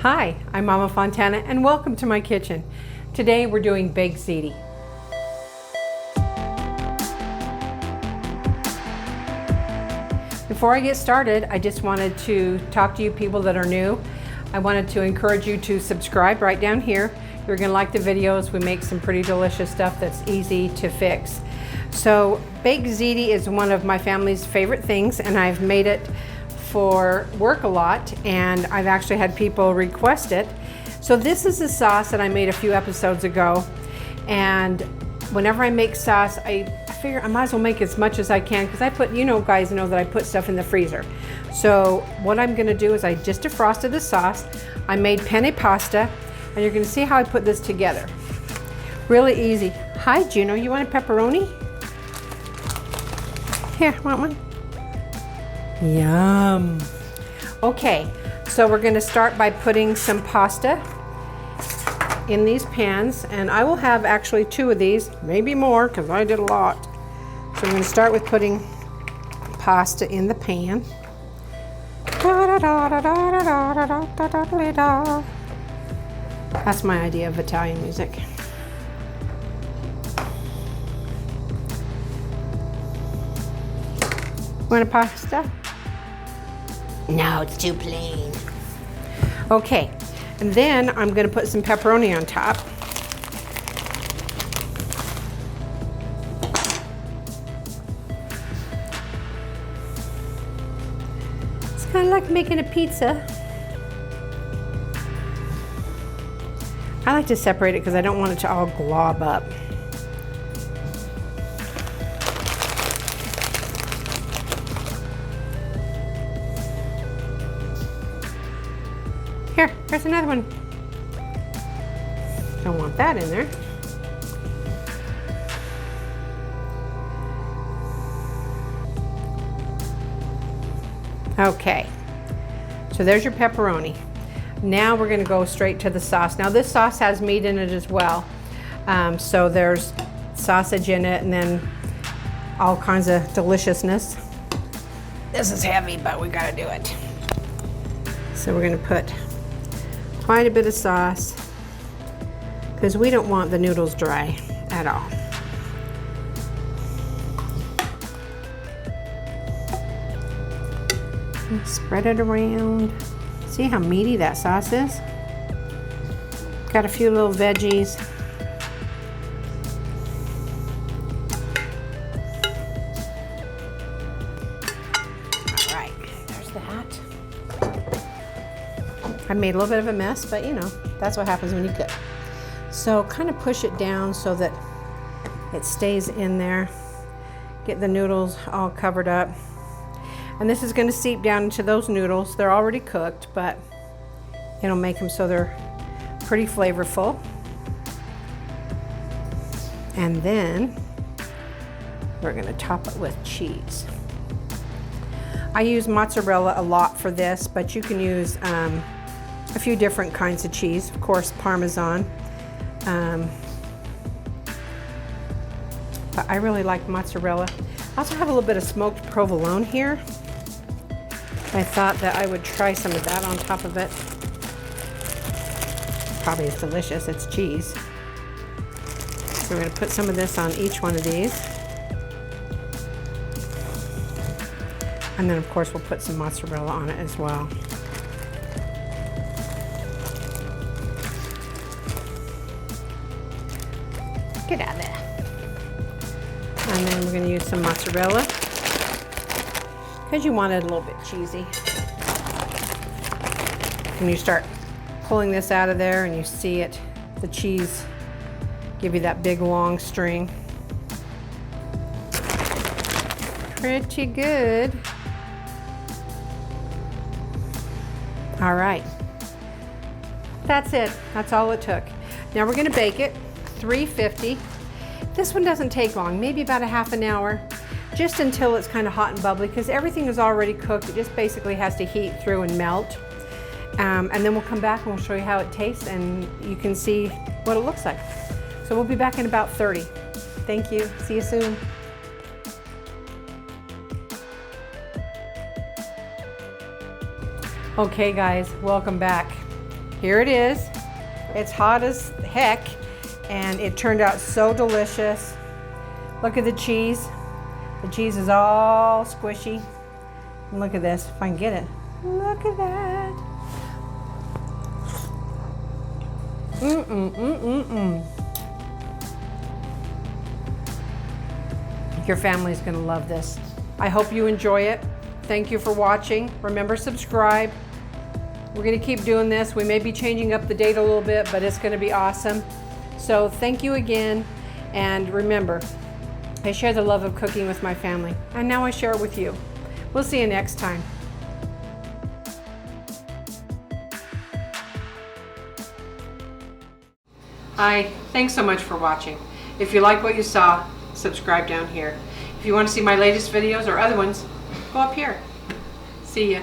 Hi, I'm Mama Fontana and welcome to my kitchen. Today we're doing Baked Ziti. Before I get started, I just wanted to talk to you people that are new. I wanted to encourage you to subscribe right down here. You're gonna like the videos. We make some pretty delicious stuff that's easy to fix. So Baked Ziti is one of my family's favorite things, and I've made it for work a lot, and I've actually had people request it. So this is a sauce that I made a few episodes ago, and whenever I make sauce, I figure I might as well make as much as I can, because I put, guys know that I put stuff in the freezer. So what I'm gonna do is I just defrosted the sauce. I made penne pasta, and you're gonna see how I put this together. Really easy. Hi Juno, you want a pepperoni? Here, want one? Yum. Okay, so we're gonna start by putting some pasta in these pans, and I will have actually 2 of these, maybe more, because I did a lot. So I'm gonna start with putting pasta in the pan. That's my idea of Italian music. Want a pasta? No, it's too plain. Okay, and then I'm gonna put some pepperoni on top. It's kind of like making a pizza. I like to separate it because I don't want it to all glob up. Here's another one. Don't want that in there. Okay, so there's your pepperoni. Now we're gonna go straight to the sauce. Now this sauce has meat in it as well. So there's sausage in it and then all kinds of deliciousness. This is heavy, but we gotta do it. So we're gonna put quite a bit of sauce, because we don't want the noodles dry at all. And spread it around. See how meaty that sauce is? Got a few little veggies. All right, there's that. I made a little bit of a mess, but that's what happens when you cook. So kind of push it down so that it stays in there. Get the noodles all covered up. And this is going to seep down into those noodles. They're already cooked, but it'll make them so they're pretty flavorful. And then we're going to top it with cheese. I use mozzarella a lot for this, but you can use a few different kinds of cheese, of course Parmesan, but I really like mozzarella. I also have a little bit of smoked provolone here. I thought that I would try some of that on top of it. Probably is delicious, it's cheese. So we're going to put some of this on each one of these. And then of course we'll put some mozzarella on it as well. Get out of there. And then we're going to use some mozzarella because you want it a little bit cheesy. When you start pulling this out of there and you see it, the cheese give you that big long string. Pretty good. All right. That's it. That's all it took. Now we're going to bake it. 350. This one doesn't take long, maybe about a half an hour, just until it's kind of hot and bubbly, because everything is already cooked. It just basically has to heat through and melt. And then we'll come back and we'll show you how it tastes, and you can see what it looks like. So we'll be back in about 30. Thank you. See you soon. Okay guys, welcome back. Here it is. It's hot as heck, and it turned out so delicious. Look at the cheese. The cheese is all squishy. And look at this, if I can get it. Look at that. Your family's gonna love this. I hope you enjoy it. Thank you for watching. Remember, subscribe. We're gonna keep doing this. We may be changing up the date a little bit, but it's gonna be awesome. So thank you again. And remember, I share the love of cooking with my family, and now I share it with you. We'll see you next time. Hi, thanks so much for watching. If you like what you saw, subscribe down here. If you want to see my latest videos or other ones, go up here. See ya.